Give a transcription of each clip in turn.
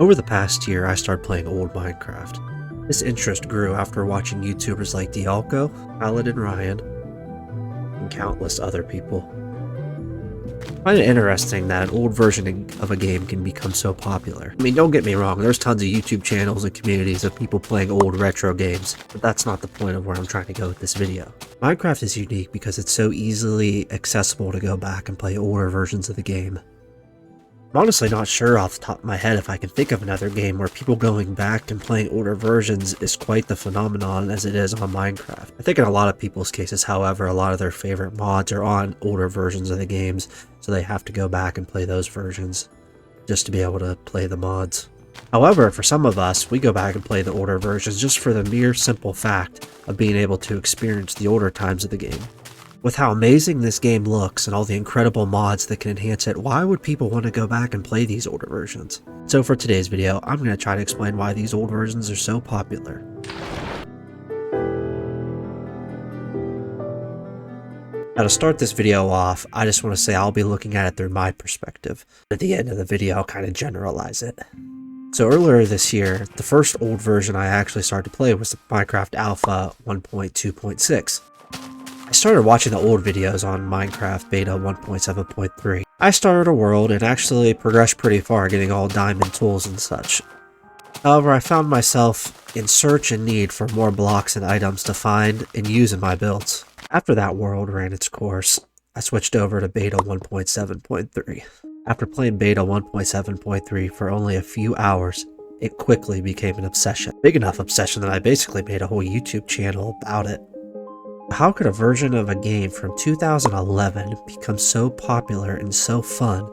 Over the past year, I started playing old Minecraft. This interest grew after watching YouTubers like Dialko, Paladin Ryan, and countless other people. I find it interesting that an old version of a game can become so popular. I mean, don't get me wrong, there's tons of YouTube channels and communities of people playing old retro games, but that's not the point of where I'm trying to go with this video. Minecraft is unique because it's so easily accessible to go back and play older versions of the game. I'm honestly not sure off the top of my head if I can think of another game where people going back and playing older versions is quite the phenomenon as it is on Minecraft. I think in a lot of people's cases, however, a lot of their favorite mods are on older versions of the games, so they have to go back and play those versions just to be able to play the mods. However, for some of us, we go back and play the older versions just for the mere simple fact of being able to experience the older times of the game. With how amazing this game looks and all the incredible mods that can enhance it, why would people want to go back and play these older versions? So for today's video, I'm going to try to explain why these old versions are so popular. Now to start this video off, I just want to say I'll be looking at it through my perspective. At the end of the video, I'll kind of generalize it. So earlier this year, the first old version I actually started to play was the Minecraft Alpha 1.2.6. I started watching the old videos on Minecraft Beta 1.7.3. I started a world and actually progressed pretty far, getting all diamond tools and such. However, I found myself in search and need for more blocks and items to find and use in my builds. After that world ran its course, I switched over to Beta 1.7.3. After playing Beta 1.7.3 for only a few hours, it quickly became an obsession. Big enough obsession that I basically made a whole YouTube channel about it. How could a version of a game from 2011 become so popular and so fun?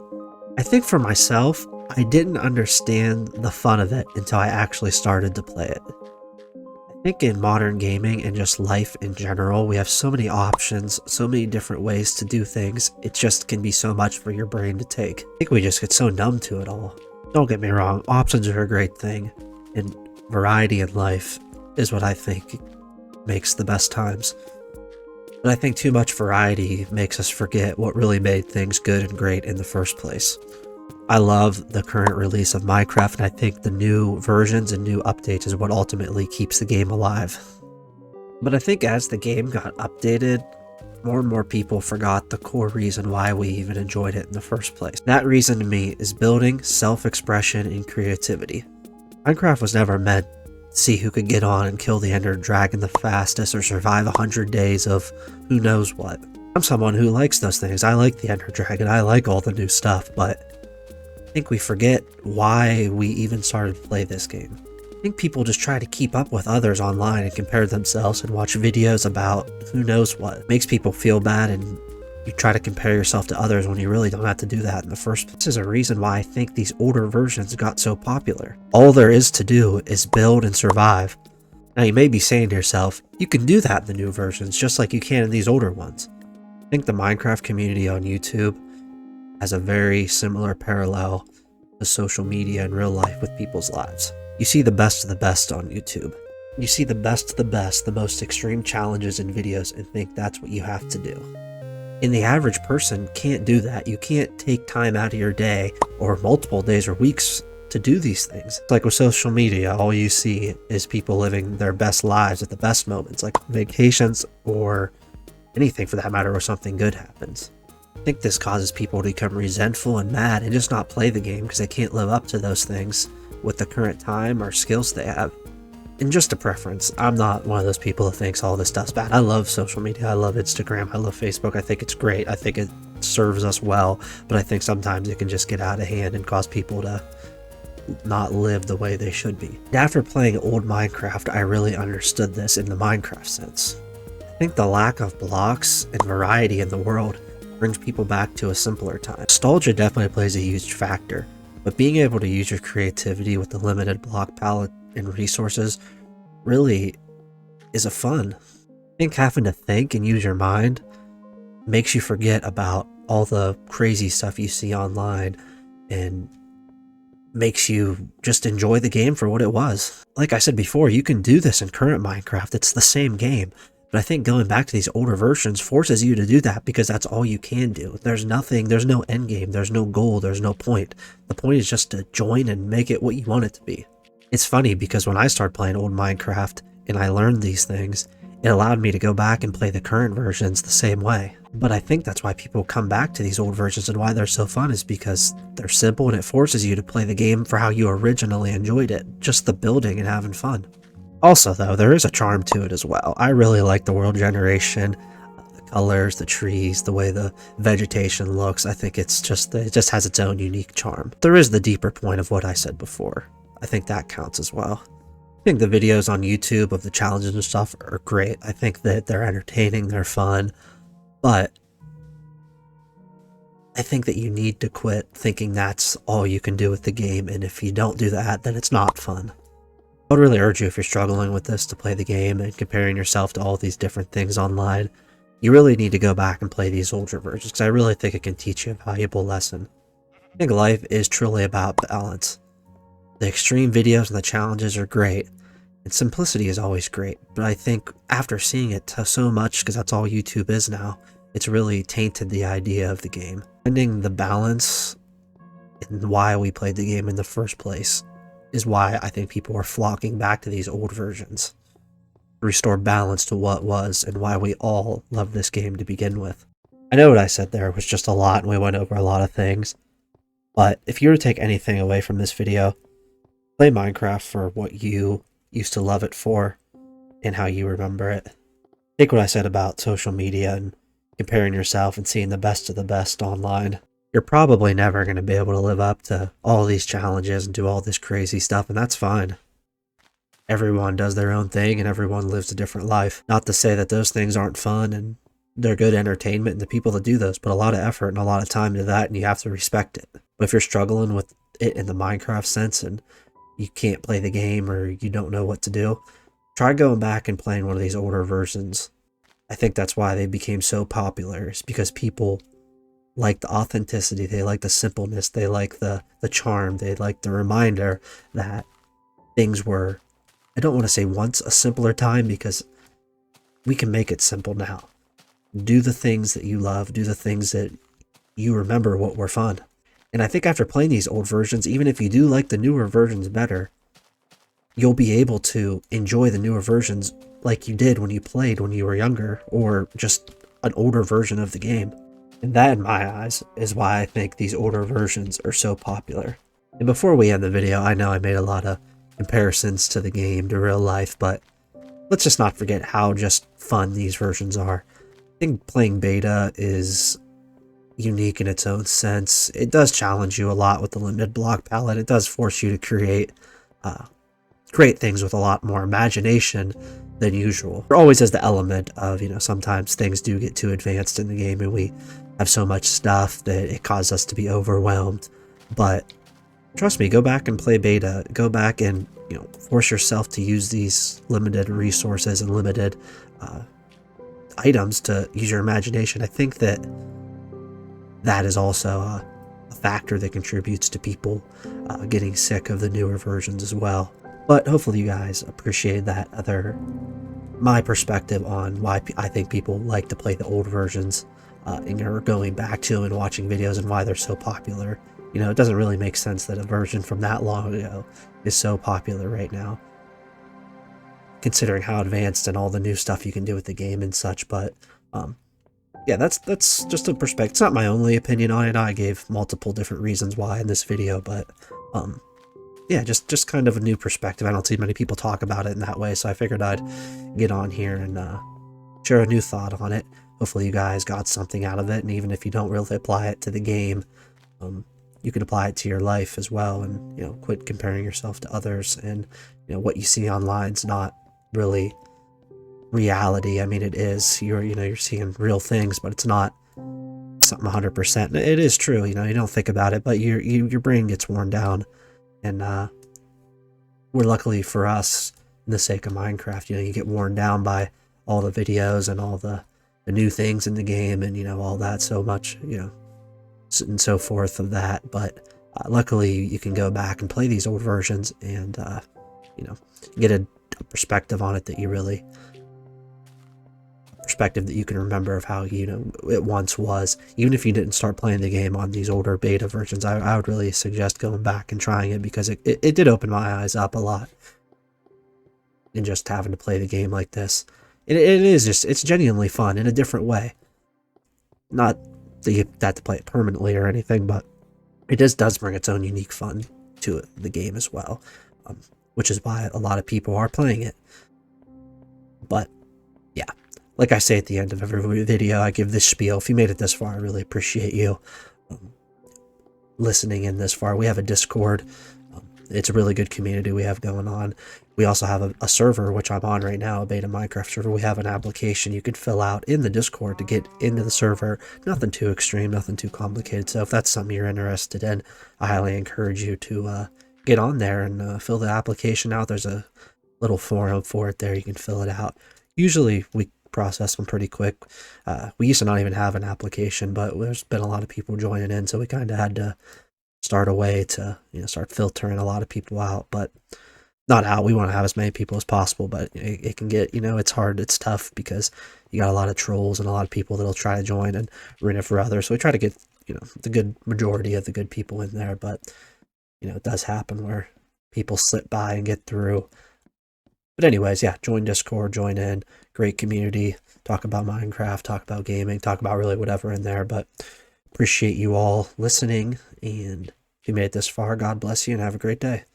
I think for myself, I didn't understand the fun of it until I actually started to play it. I think in modern gaming and just life in general, we have so many options, so many different ways to do things, it just can be so much for your brain to take. I think we just get so numb to it all. Don't get me wrong, options are a great thing, and variety in life is what I think makes the best times. But I think too much variety makes us forget what really made things good and great in the first place. I love the current release of Minecraft, and I think the new versions and new updates is what ultimately keeps the game alive. But I think as the game got updated, more and more people forgot the core reason why we even enjoyed it in the first place. That reason to me is building, self-expression, and creativity. Minecraft was never meant see who could get on and kill the ender dragon the fastest or survive 100 days of who knows what. I'm someone who likes those things. I like the ender dragon, I like all the new stuff, but I think we forget why we even started to play this game. I think people just try to keep up with others online and compare themselves and watch videos about who knows what. It makes people feel bad, and you try to compare yourself to others when you really don't have to do that in the first place. This is a reason why I think these older versions got so popular. All there is to do is build and survive. Now you may be saying to yourself, you can do that in the new versions just like you can in these older ones. I think the Minecraft community on YouTube has a very similar parallel to social media in real life with people's lives. You see the best of the best on YouTube. You see the best of the best, the most extreme challenges in videos, and think that's what you have to do. And the average person can't do that. You can't take time out of your day or multiple days or weeks to do these things. Like with social media, all you see is people living their best lives at the best moments, like vacations or anything for that matter, or something good happens. I think this causes people to become resentful and mad and just not play the game because they can't live up to those things with the current time or skills they have. And just a preference, I'm not one of those people that thinks all this stuff's bad. I love social media, I love Instagram, I love Facebook, I think it's great, I think it serves us well, but I think sometimes it can just get out of hand and cause people to not live the way they should be. After playing old Minecraft, I really understood this in the Minecraft sense. I think the lack of blocks and variety in the world brings people back to a simpler time. Nostalgia definitely plays a huge factor, but being able to use your creativity with the limited block palette and resources really is a fun. I think having to think and use your mind makes you forget about all the crazy stuff you see online and makes you just enjoy the game for what it was. Like I said before, you can do this in current Minecraft. It's the same game, But I think going back to these older versions forces you to do that because that's all you can do. There's no end game, there's no goal, there's no point. The point is just to join and make it what you want it to be. It's funny because when I started playing old Minecraft and I learned these things, it allowed me to go back and play the current versions the same way. But I think that's why people come back to these old versions and why they're so fun is because they're simple and it forces you to play the game for how you originally enjoyed it, just the building and having fun. Also though, there is a charm to it as well. I really like the world generation, the colors, the trees, the way the vegetation looks. I think it just has its own unique charm. There is the deeper point of what I said before. I think that counts as well. I think the videos on YouTube of the challenges and stuff are great. I think that they're entertaining, they're fun, but I think that you need to quit thinking that's all you can do with the game, and if you don't do that, then it's not fun. I would really urge you, if you're struggling with this, to play the game and comparing yourself to all these different things online. You really need to go back and play these older versions, because I really think it can teach you a valuable lesson. I think life is truly about balance. The extreme videos and the challenges are great, and simplicity is always great, but I think after seeing it so much, because that's all YouTube is now, it's really tainted the idea of the game. Finding the balance and why we played the game in the first place is why I think people are flocking back to these old versions. Restore balance to what was and why we all love this game to begin with. I know what I said there was just a lot and we went over a lot of things, but if you were to take anything away from this video, play Minecraft for what you used to love it for and how you remember it. Take what I said about social media and comparing yourself and seeing the best of the best online. You're probably never going to be able to live up to all these challenges and do all this crazy stuff, and that's fine. Everyone does their own thing and everyone lives a different life. Not to say that those things aren't fun and they're good entertainment, and the people that do those put a lot of effort and a lot of time into that, and you have to respect it. But if you're struggling with it in the Minecraft sense and you can't play the game or you don't know what to do, try going back and playing one of these older versions. I think that's why they became so popular, is because people like the authenticity, they like the simpleness, they like the charm, they like the reminder that things were, I don't want to say once a simpler time, because we can make it simple now. Do the things that you love, do the things that you remember what were fun. And I think after playing these old versions, even if you do like the newer versions better, you'll be able to enjoy the newer versions like you did when you played when you were younger, or just an older version of the game. And that, in my eyes, is why I think these older versions are so popular. And before we end the video, I know I made a lot of comparisons to the game, to real life, but let's just not forget how just fun these versions are. I think playing beta is unique in its own sense. It does challenge you a lot with the limited block palette. It does force you to create things with a lot more imagination than usual. There always is the element of, sometimes things do get too advanced in the game and we have so much stuff that it causes us to be overwhelmed. But trust me, go back and play beta. Go back and, force yourself to use these limited resources and limited items to use your imagination. I think that is also a factor that contributes to people getting sick of the newer versions as well. But hopefully you guys appreciate my perspective on why I think people like to play the old versions and are going back to and watching videos and why they're so popular. It doesn't really make sense that a version from that long ago is so popular right now, considering how advanced and all the new stuff you can do with the game and such. But yeah, that's just a perspective. It's not my only opinion on it. I gave multiple different reasons why in this video, but yeah, just kind of a new perspective. I don't see many people talk about it in that way, so I figured I'd get on here and share a new thought on it. Hopefully you guys got something out of it, and even if you don't really apply it to the game, you can apply it to your life as well, and quit comparing yourself to others. And what you see online is not really reality. I mean, it is. You're seeing real things, but it's not something 100%. It is true. You don't think about it, but your brain gets worn down. And we're, luckily for us, in the sake of Minecraft, you get worn down by all the videos and all the new things in the game, and all that so much, and so forth of that. But luckily you can go back and play these old versions and get a perspective on it that you really perspective that you can remember of how, you know, it once was. Even if you didn't start playing the game on these older beta versions, I would really suggest going back and trying it, because it did open my eyes up a lot. And just having to play the game like this, it is just, it's genuinely fun in a different way. Not that you have to play it permanently or anything, but it does bring its own unique fun to the game as well, which is why a lot of people are playing it. But yeah, like I say at the end of every video, I give this spiel. If you made it this far, I really appreciate you listening in this far. We have a Discord. It's a really good community we have going on. We also have a server, which I'm on right now, a beta Minecraft server. We have an application you can fill out in the Discord to get into the server. Nothing too extreme, nothing too complicated. So if that's something you're interested in, I highly encourage you to get on there and fill the application out. There's a little forum for it there. You can fill it out. Usually we process them pretty quick. We used to not even have an application, but there's been a lot of people joining in, so we kind of had to start a way to, you know, start filtering a lot of people out. But not out, we want to have as many people as possible, but it can get, you know, it's hard, it's tough, because you got a lot of trolls and a lot of people that'll try to join and ruin it for others. So we try to get, you know, the good majority of the good people in there, but, you know, it does happen where people slip by and get through. But anyways, yeah, join Discord, join in, great community, talk about Minecraft, talk about gaming, talk about really whatever in there. But appreciate you all listening, and if you made it this far, God bless you and have a great day.